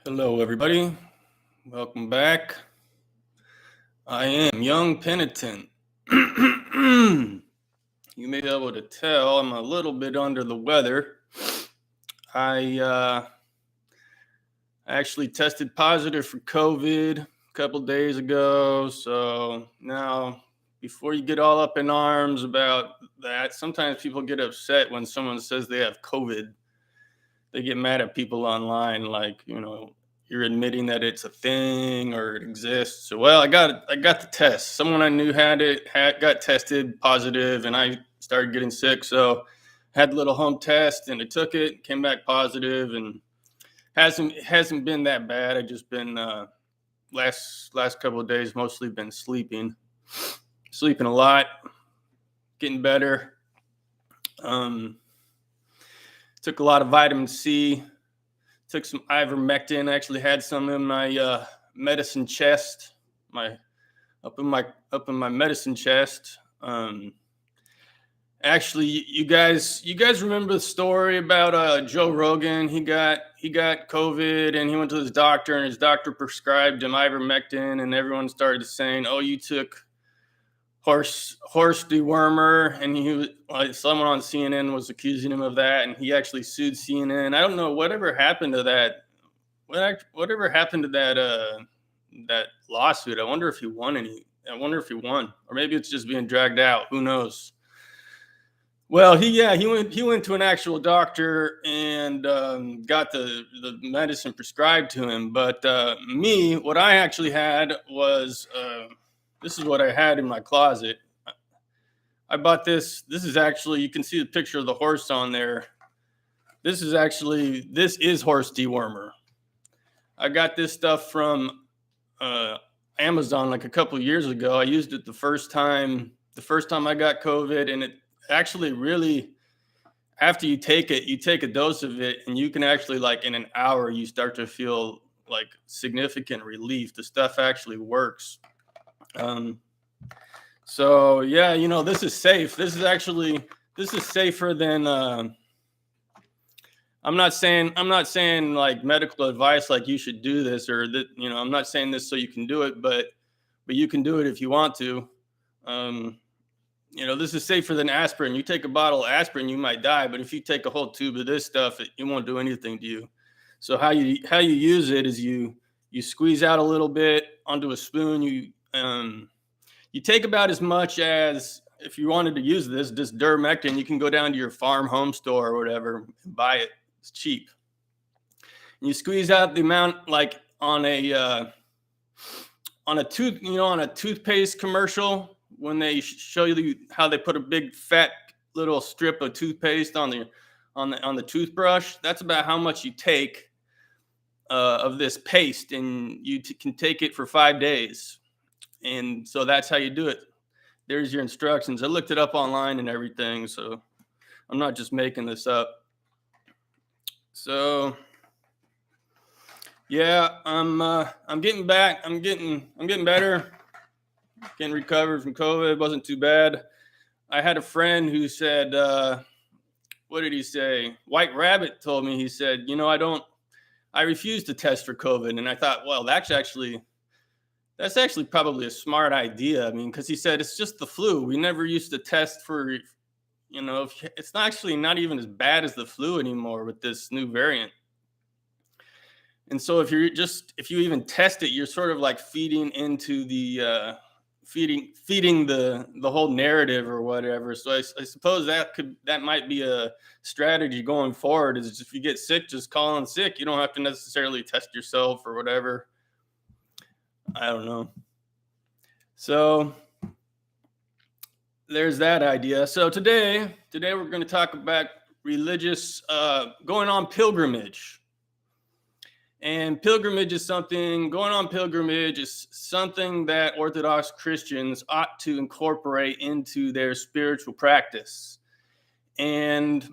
Hello, everybody. Welcome back. I am Young Penitent. You may be able to tell I'm a little bit under the weather. I actually tested positive for COVID a couple days ago. So now, before you get all up in arms about that, sometimes people get upset when someone says they have COVID. They get mad at people online, like, you're admitting that it's a thing or it exists. So, well, I got the test. Someone I knew got tested positive, and I started getting sick. So, had a little home test, and I took it, came back positive, and hasn't been that bad. I just been last couple of days mostly been sleeping a lot, getting better. Took a lot of vitamin C. Took some ivermectin. I actually had some in my medicine chest, my up in my medicine chest. Actually, you guys remember the story about Joe Rogan? He got COVID, and he went to his doctor, and his doctor prescribed him ivermectin, and everyone started saying, "Oh, you took horse dewormer," and he was like, someone on CNN was accusing him of that, and he actually sued CNN. I don't know whatever happened to that. Whatever happened to that lawsuit? I wonder if he won or maybe it's just being dragged out. Who knows? Well, he went to an actual doctor and got the medicine prescribed to him. But me, what I actually had was this is what I had in my closet. I bought this. This is actually, you can see the picture of the horse on there. This is horse dewormer. I got this stuff from Amazon like a couple of years ago. I used it the first time I got COVID, and it actually really, after you take it, you take a dose of it, and you can actually, like, in an hour, you start to feel like significant relief. The stuff actually works. So yeah, this is safe. This is safer than I'm not saying like medical advice, like you should do this or that, I'm not saying this so you can do it, but you can do it if you want to. This is safer than aspirin. You take a bottle of aspirin, you might die, but if you take a whole tube of this stuff, it won't do anything to you. So how you use it is you squeeze out a little bit onto a spoon. You take about as much as, if you wanted to use this Durmectin, you can go down to your farm home store or whatever and buy it. It's cheap. And you squeeze out the amount, like on a toothpaste commercial, when they show you how they put a big fat little strip of toothpaste on the toothbrush. That's about how much you take of this paste, and you can take it for 5 days. And so that's how you do it. There's your instructions. I looked it up online and everything, so I'm not just making this up. So yeah, I'm getting back. I'm getting better. Getting recovered from COVID. It wasn't too bad. I had a friend who said, what did he say? White Rabbit told me, he said, I refuse to test for COVID. And I thought, well, that's actually probably a smart idea. I mean, because he said it's just the flu. We never used to test for, it's actually not even as bad as the flu anymore with this new variant. And so if you even test it, you're sort of like feeding into the feeding the whole narrative or whatever. So I suppose that might be a strategy going forward, is if you get sick, just call in sick. You don't have to necessarily test yourself or whatever. I don't know. So there's that idea. So today we're going to talk about religious, going on pilgrimage. And going on pilgrimage is something that Orthodox Christians ought to incorporate into their spiritual practice. And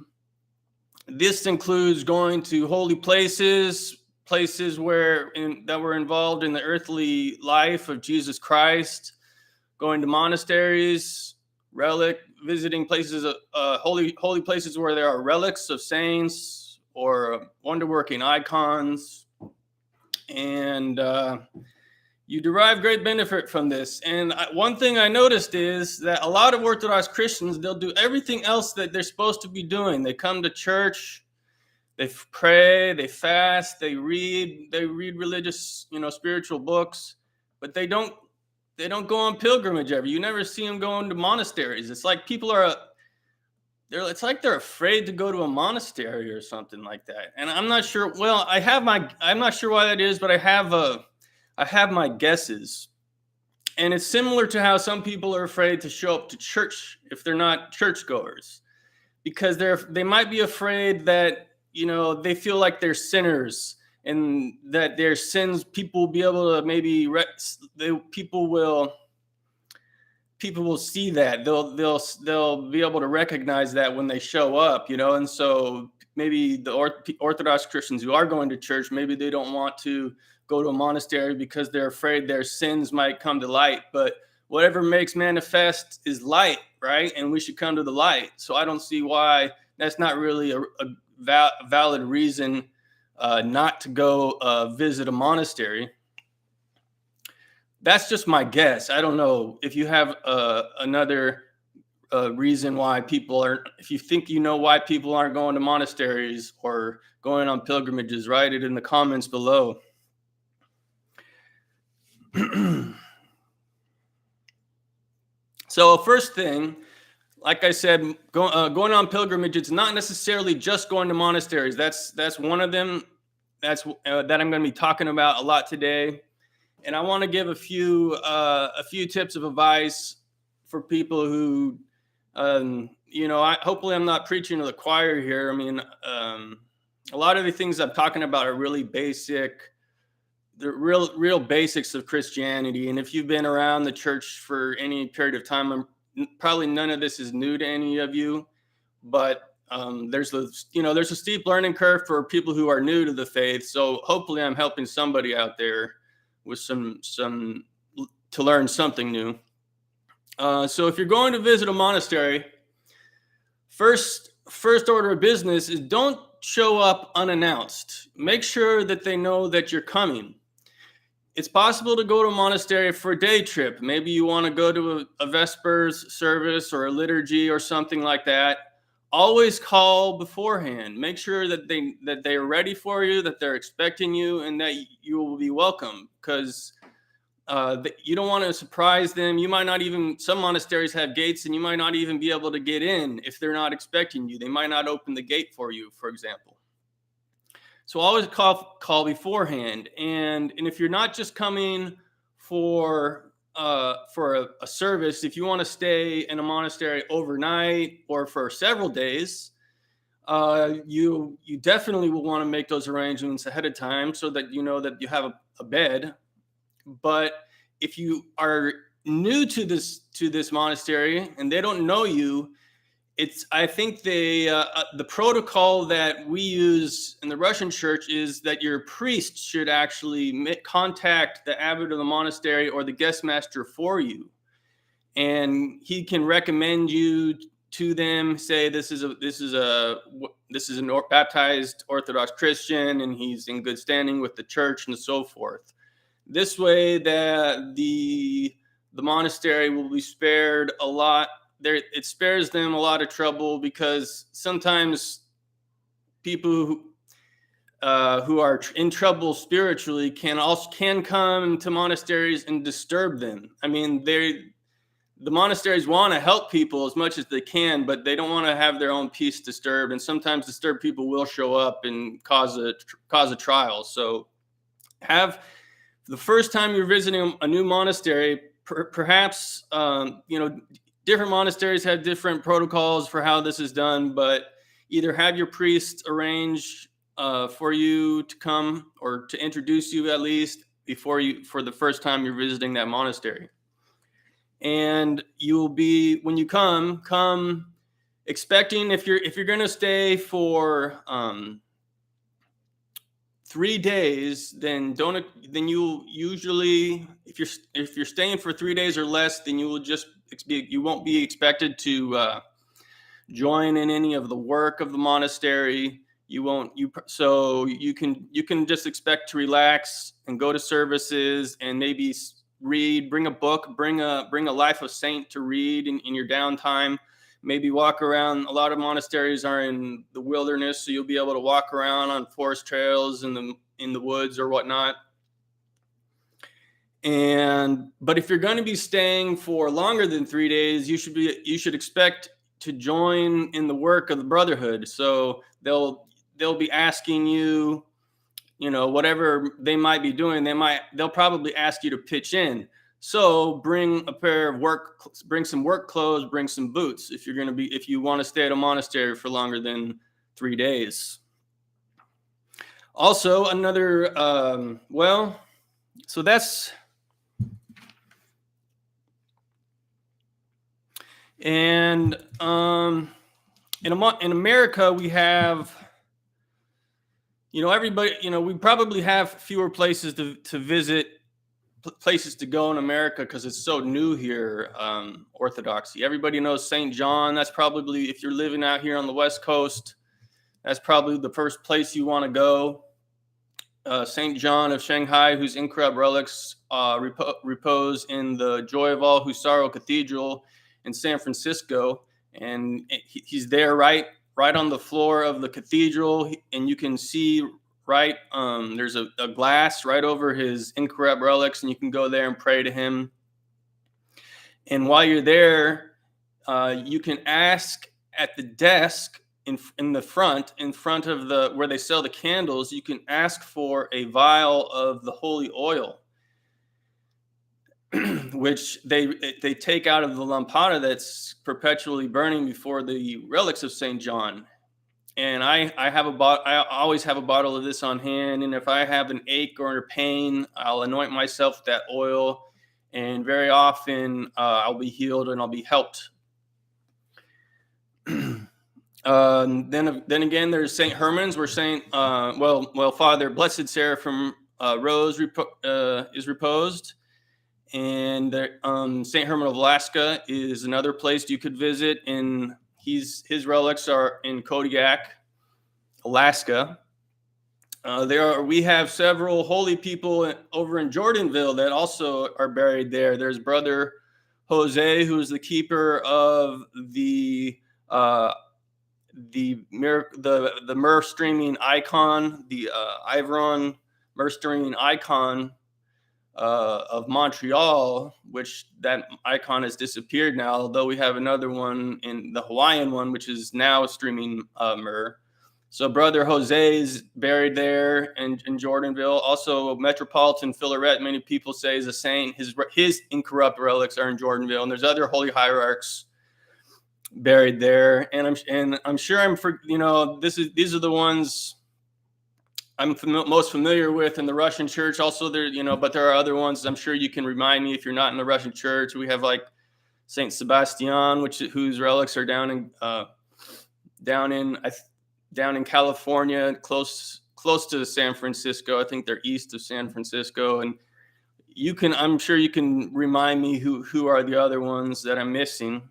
this includes going to holy places that were involved in the earthly life of Jesus Christ, going to monasteries, visiting places, holy places where there are relics of saints or wonder-working icons. and you derive great benefit from this. And one thing I noticed is that a lot of Orthodox Christians, they'll do everything else that they're supposed to be doing. They come to church, they pray, they fast, they read religious, spiritual books, but they don't go on pilgrimage ever. You never see them going to monasteries. It's like it's like they're afraid to go to a monastery or something like that. And I'm not sure. Well, I'm not sure why that is, but I have my guesses. And it's similar to how some people are afraid to show up to church if they're not churchgoers, because they might be afraid that, they feel like they're sinners, and that their sins, people will be able to people will see that. They'll be able to recognize that when they show up, and so maybe the Orthodox Christians who are going to church, maybe they don't want to go to a monastery because they're afraid their sins might come to light. But whatever makes manifest is light, right? And we should come to the light. So I don't see why that's not really a valid reason not to go visit a monastery. That's just my guess. I don't know if you have another reason why people aren't. If you think why people aren't going to monasteries or going on pilgrimages, write it in the comments below. So first thing, like I said, going on pilgrimage, it's not necessarily just going to monasteries. That's one of them. That I'm going to be talking about a lot today. And I want to give a few tips of advice for people who, hopefully I'm not preaching to the choir here. I mean, a lot of the things I'm talking about are really basic, the real basics of Christianity. And if you've been around the church for any period of time, probably none of this is new to any of you. But there's a steep learning curve for people who are new to the faith. So hopefully I'm helping somebody out there with some to learn something new. So if you're going to visit a monastery, first order of business is don't show up unannounced. Make sure that they know that you're coming. It's possible to go to a monastery for a day trip. Maybe you want to go to a Vespers service or a liturgy or something like that. Always call beforehand. Make sure that they are ready for you, that they're expecting you, and that you will be welcome, because you don't want to surprise them. You might not even, some monasteries have gates, and you might not even be able to get in if they're not expecting you. They might not open the gate for you, for example. So always call beforehand. And if you're not just coming for a service, if you want to stay in a monastery overnight or for several days, you definitely will want to make those arrangements ahead of time so that you know that you have a bed. But if you are new to this monastery and they don't know you, I think the protocol that we use in the Russian church is that your priest should actually contact the abbot of the monastery or the guest master for you, and he can recommend you to them. Say this is a baptized Orthodox Christian, and he's in good standing with the church, and so forth. This way, that the monastery will be spared a lot. It spares them a lot of trouble, because sometimes people who are in trouble spiritually can come to monasteries and disturb them. I mean, the monasteries want to help people as much as they can, but they don't want to have their own peace disturbed. And sometimes disturbed people will show up and cause a trial. So have the first time you're visiting a new monastery, perhaps different monasteries have different protocols for how this is done, but either have your priest arrange for you to come, or to introduce you at least for the first time you're visiting that monastery. And when you come expecting, if you're going to stay for 3 days, then you'll usually, if you're staying for 3 days or less, then you won't be expected to join in any of the work of the monastery. So you can just expect to relax and go to services and maybe read, bring a book, bring a life of saint to read in your downtime. Maybe walk around. A lot of monasteries are in the wilderness, so you'll be able to walk around on forest trails in the woods or whatnot. But if you're going to be staying for longer than 3 days, you should expect to join in the work of the brotherhood. So they'll be asking you, whatever they might be doing, they'll probably ask you to pitch in. So bring some work clothes, bring some boots if you want to stay at a monastery for longer than 3 days. Also, another so that's. And in America, we have, everybody, we probably have fewer places to visit, places to go in America because it's so new here, Orthodoxy. Everybody knows St. John. That's probably, if you're living out here on the West Coast, that's probably the first place you want to go. St. John of Shanghai, whose incorrupt relics repose in the Joy of All Who Sorrow Cathedral in San Francisco, and he's there right on the floor of the cathedral, and you can see there's a glass right over his incorrupt relics, and you can go there and pray to him. And while you're there, you can ask at the desk in the front of where they sell the candles, you can ask for a vial of the holy oil, which they take out of the lampada that's perpetually burning before the relics of St. John. And I always have a bottle of this on hand, and if I have an ache or a pain, I'll anoint myself with that oil, and very often I'll be healed and I'll be helped. Then again, there's St. Herman's, where Father Blessed Seraphim Rose is reposed. And St. Herman of Alaska is another place you could visit. And his relics are in Kodiak, Alaska. We have several holy people over in Jordanville that also are buried there. There's Brother Jose, who is the keeper of the myrrh streaming icon, the Ivron myrrh streaming icon of Montreal, which that icon has disappeared now, although we have another one in the Hawaiian one, which is now streaming myrrh. So Brother Jose is buried there in Jordanville. Also, Metropolitan Philaret, many people say, is a saint. His incorrupt relics are in Jordanville, and there's other holy hierarchs buried there. And I'm sure these are the ones I'm most familiar with in the Russian church. Also, but there are other ones. I'm sure you can remind me if you're not in the Russian church. We have like Saint Sebastian, whose relics are down in California, close to San Francisco. I think they're east of San Francisco, and I'm sure you can remind me who are the other ones that I'm missing.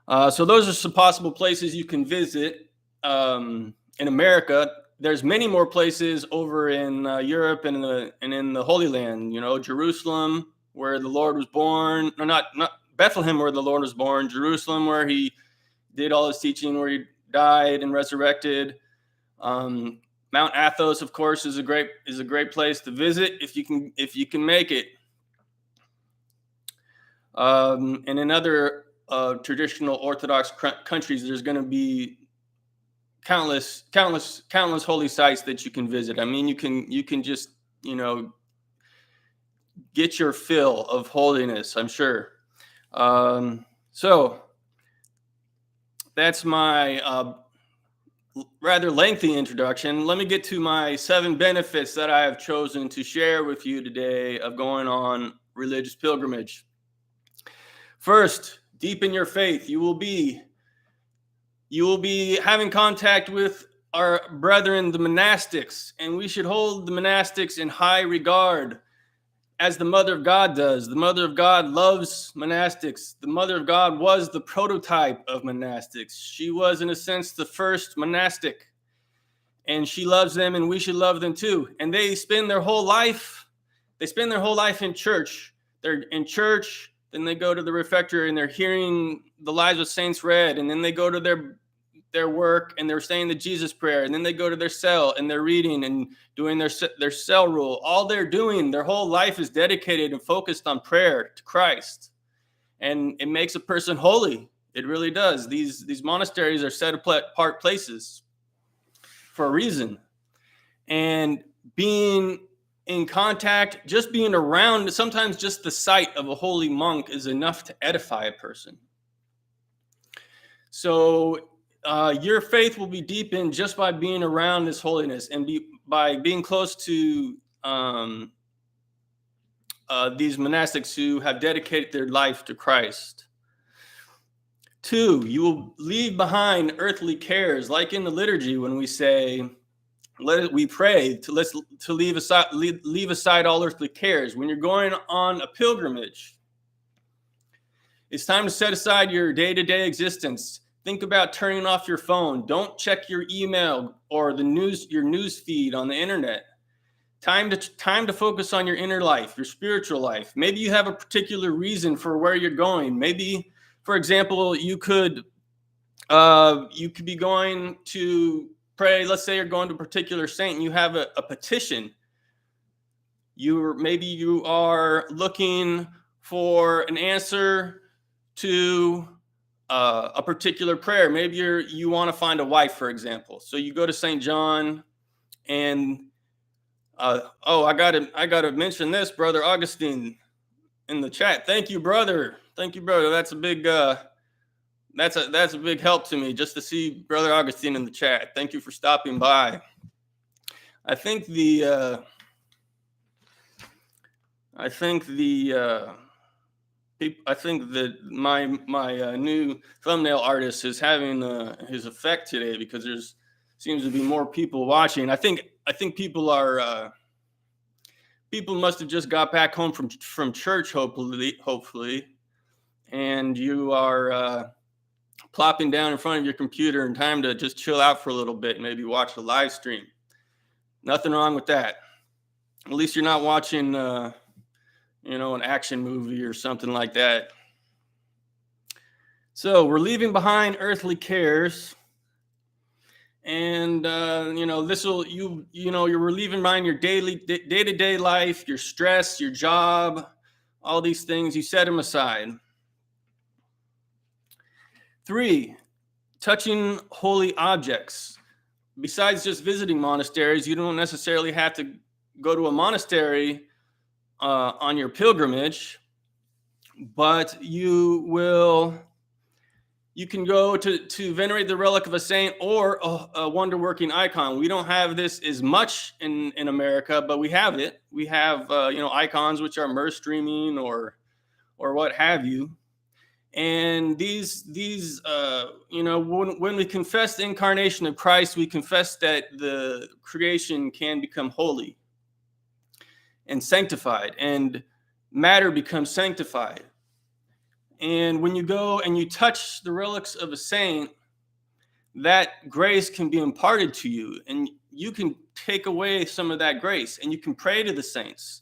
So those are some possible places you can visit in America. There's many more places over in Europe and in the Holy Land. Jerusalem, where the Lord was born. No, not Bethlehem, where the Lord was born. Jerusalem, where he did all his teaching, where he died and resurrected. Mount Athos, of course, is a great place to visit if you can make it. And in other traditional Orthodox countries, there's going to be countless holy sites that you can visit. I mean, you can just get your fill of holiness, I'm sure. So that's my rather lengthy introduction. Let me get to my 7 benefits that I have chosen to share with you today of going on religious pilgrimage. First, deepen your faith. You will be having contact with our brethren, the monastics, and we should hold the monastics in high regard as the Mother of God does. The Mother of God loves monastics. The Mother of God was the prototype of monastics. She was, in a sense, the first monastic. And she loves them, and we should love them too. And they spend their whole life in church. They're in church, then they go to the refectory and they're hearing the lives of saints read, and then they go to their work and they're saying the Jesus prayer, and then they go to their cell and they're reading and doing their cell rule. All they're doing, their whole life is dedicated and focused on prayer to Christ. And it makes a person holy. It really does. These monasteries are set apart places for a reason. And being in contact, just being around, sometimes just the sight of a holy monk is enough to edify a person. So your faith will be deepened just by being around this holiness and by being close to these monastics who have dedicated their life to Christ. 2, you will leave behind earthly cares, like in the liturgy when we say, we pray to leave aside all earthly cares. When you're going on a pilgrimage, it's time to set aside your day-to-day existence. Think about turning off your phone. Don't check your email or your news feed on the internet. Time to focus on your inner life, your spiritual life. Maybe you have a particular reason for where you're going. Maybe, for example, you could be going to pray. Let's say you're going to a particular saint and you have a petition. Maybe you are looking for an answer to a particular prayer. Maybe you want to find a wife, for example. So you go to St. John, and I gotta mention this, Brother Augustine, in the chat. Thank you, brother. That's a big that's a big help to me, just to see Brother Augustine in the chat. Thank you for stopping by. I think that my new thumbnail artist is having his effect today, because there's seems to be more people watching. I think people must have just got back home from church, hopefully, and you are plopping down in front of your computer in time to just chill out for a little bit and maybe watch a live stream. Nothing wrong with that. At least you're not watching an action movie or something like that. So we're leaving behind earthly cares, and you're leaving behind your day-to-day life, your stress, your job, all these things. You set them aside. 3, touching holy objects. Besides just visiting monasteries, you don't necessarily have to go to a monastery on your pilgrimage, but you can go to venerate the relic of a saint or a wonder-working icon. We don't have this as much in America, but we have it. We have icons which are mirror streaming or what have you. And these when we confess the incarnation of Christ, we confess that the creation can become holy and sanctified, and matter becomes sanctified. And when you go and you touch the relics of a saint, that grace can be imparted to you, and you can take away some of that grace, and you can pray to the saints.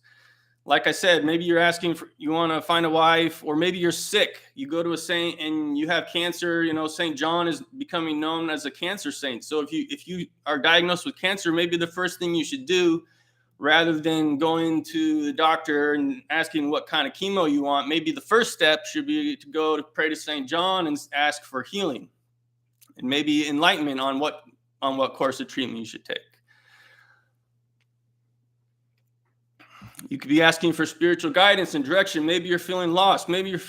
Like I said, maybe you're you want to find a wife, or maybe you're sick. You go to a saint and you have cancer. St. John is becoming known as a cancer saint. So if you are diagnosed with cancer, maybe the first thing you should do, rather than going to the doctor and asking what kind of chemo you want, maybe the first step should be to go to pray to St. John and ask for healing, and maybe enlightenment on what course of treatment you should take. You could be asking for spiritual guidance and direction. Maybe you're feeling lost. Maybe you're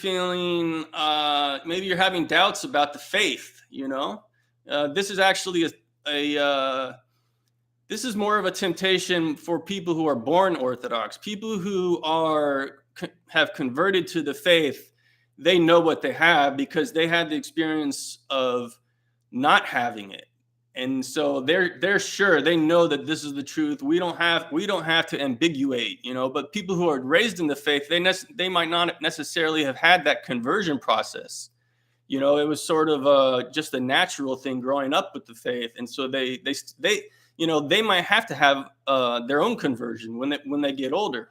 having doubts about the faith. This is actually this is more of a temptation for people who are born Orthodox. People who have converted to the faith. They know what they have because they had the experience of not having it. And so they're sure, they know that this is the truth. We don't have to ambiguate, but people who are raised in the faith, they might not necessarily have had that conversion process. It was sort of just a natural thing growing up with the faith. And so they might have to have their own conversion when they get older.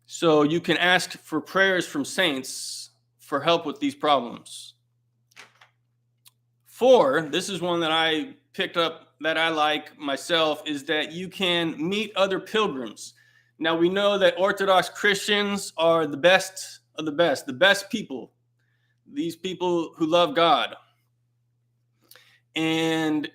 So you can ask for prayers from saints for help with these problems. 4, this is one that I picked up that I like myself, is that you can meet other pilgrims. Now, we know that Orthodox Christians are the best of the best people, these people who love God. And,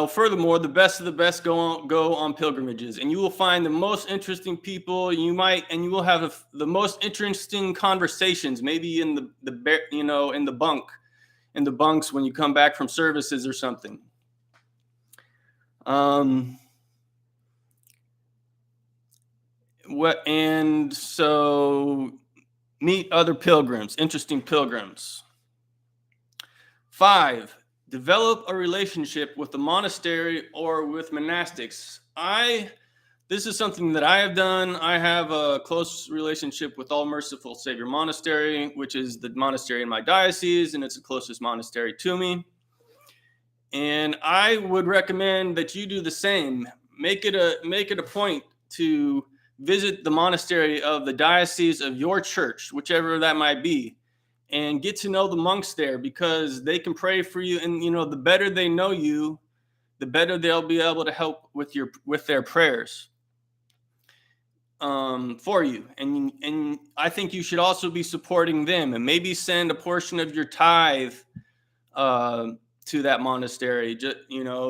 furthermore, the best of the best go on pilgrimages, and you will find the most interesting people. And you will have the most interesting conversations, maybe in the bunks when you come back from services or something. So meet other pilgrims, interesting pilgrims. 5, develop a relationship with the monastery or with monastics. This is something that I have done. I have a close relationship with All Merciful Savior Monastery, which is the monastery in my diocese, and it's the closest monastery to me. And I would recommend that you do the same. Make it a point to visit the monastery of the diocese of your church, whichever that might be, and get to know the monks there, because they can pray for you. And the better they know you, the better they'll be able to help with their prayers for you. And I think you should also be supporting them, and maybe send a portion of your tithe to that monastery,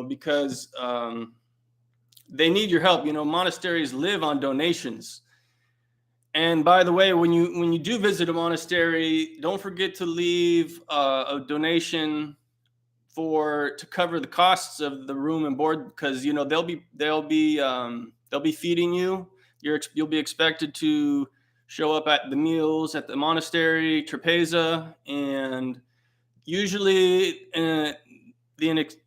because they need your help. Monasteries live on donations. And by the way, when you do visit a monastery, don't forget to leave a donation to cover the costs of the room and board, because they'll be feeding you. You'll be expected to show up at the meals at the monastery trapeza, and usually an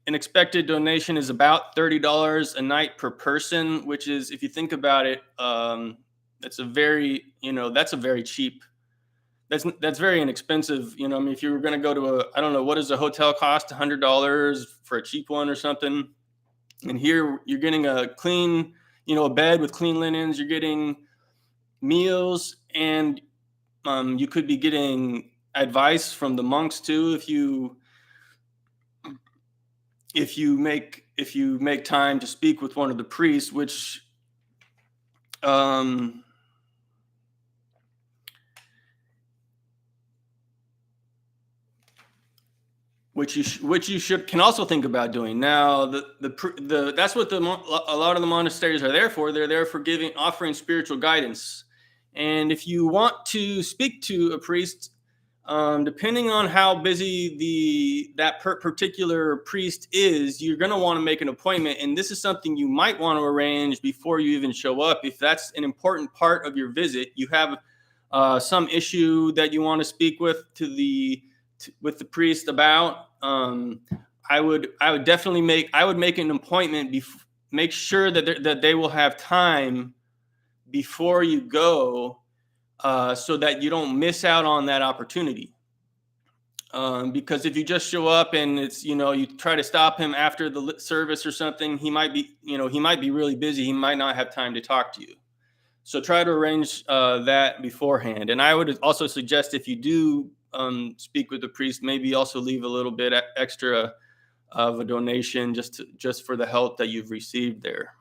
expected donation is about $30 a night per person, which is, if you think about it, that's a very cheap. That's very inexpensive. If you were going to go to I don't know, what does a hotel cost? $100 for a cheap one or something. And here you're getting a clean, a bed with clean linens. You're getting meals, and you could be getting advice from the monks too, if you make time to speak with one of the priests, which you can also think about doing. Now, that's what a lot of the monasteries are there for. They're there for offering spiritual guidance. And if you want to speak to a priest, depending on how busy that particular priest is, you're going to want to make an appointment. And this is something you might want to arrange before you even show up. If that's an important part of your visit, you have some issue that you want to speak with the priest about, I would definitely make an appointment. Make sure that they will have time before you go, so that you don't miss out on that opportunity. Because if you just show up and it's, you try to stop him after the service or something, he might be really busy. He might not have time to talk to you. So try to arrange that beforehand. And I would also suggest, if you do speak with the priest, maybe also leave a little bit extra of a donation just for the help that you've received there.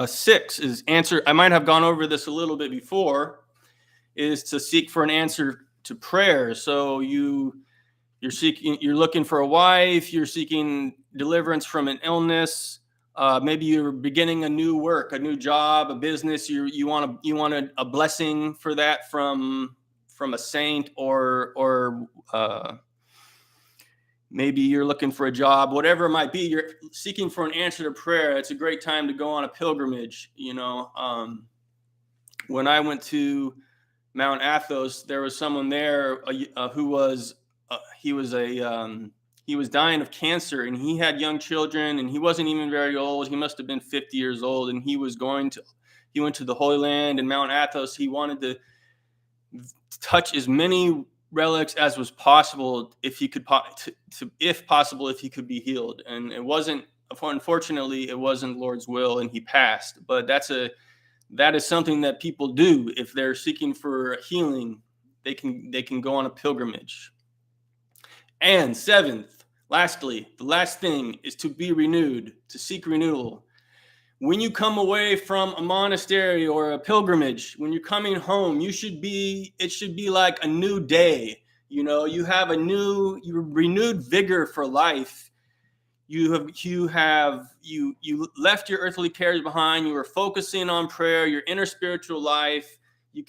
6 is answer. I might have gone over this a little bit before, is to seek for an answer to prayer. So you're looking for a wife, you're seeking deliverance from an illness. Maybe you're beginning a new job, a business. You want a blessing for that from a saint, or maybe you're looking for a job, whatever it might be. You're seeking for an answer to prayer. It's a great time to go on a pilgrimage. When I went to Mount Athos, there was someone there who was he was dying of cancer, and he had young children, and he wasn't even very old. He must have been 50 years old, and he went to the Holy Land in Mount Athos. He wanted to touch as many relics as was possible if he could, if possible, if he could be healed. And unfortunately, it wasn't Lord's will, and he passed. But that is something that people do if they're seeking for healing. They can go on a pilgrimage. And seventh, lastly, the last thing is to be renewed, to seek renewal. When you come away from a monastery or a pilgrimage, when you're coming home, it should be like a new day. You have renewed vigor for life. You left your earthly cares behind. You were focusing on prayer, your inner spiritual life. You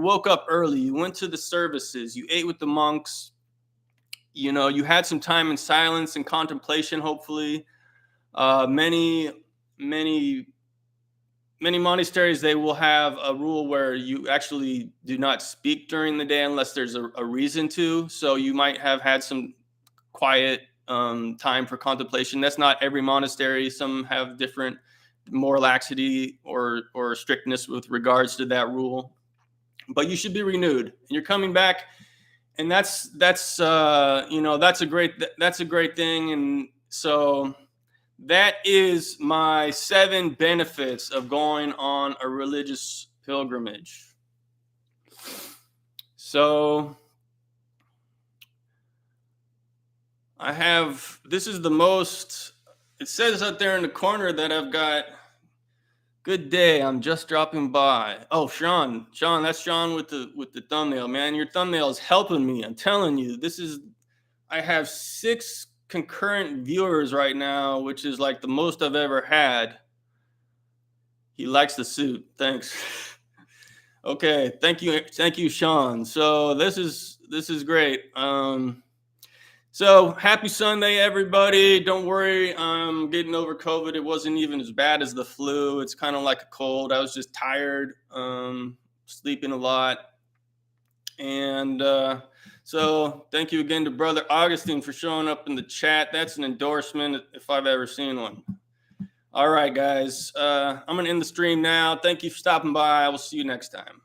woke up early. You went to the services. You ate with the monks. You had some time in silence and contemplation, hopefully. Many monasteries, they will have a rule where you actually do not speak during the day unless there's a reason to. So you might have had some quiet time for contemplation. That's not every monastery. Some have different, more laxity or strictness with regards to that rule. But you should be renewed, and you're coming back, and that's a great thing. And so that is my 7 benefits of going on a religious pilgrimage. So this is the most, it says out there in the corner that I've got, good day, I'm just dropping by. Oh, Sean, that's Sean with the thumbnail, man. Your thumbnail is helping me. I'm telling you, I have 6 concurrent viewers right now, which is like the most I've ever had. He likes the suit. Thanks. Okay, thank you, Sean. So this is great. So happy Sunday, everybody. Don't worry, I'm getting over COVID. It wasn't even as bad as the flu. It's kind of like a cold. I was just tired, sleeping a lot. And so thank you again to Brother Augustine for showing up in the chat. That's an endorsement if I've ever seen one. All right, guys. I'm going to end the stream now. Thank you for stopping by. I will see you next time.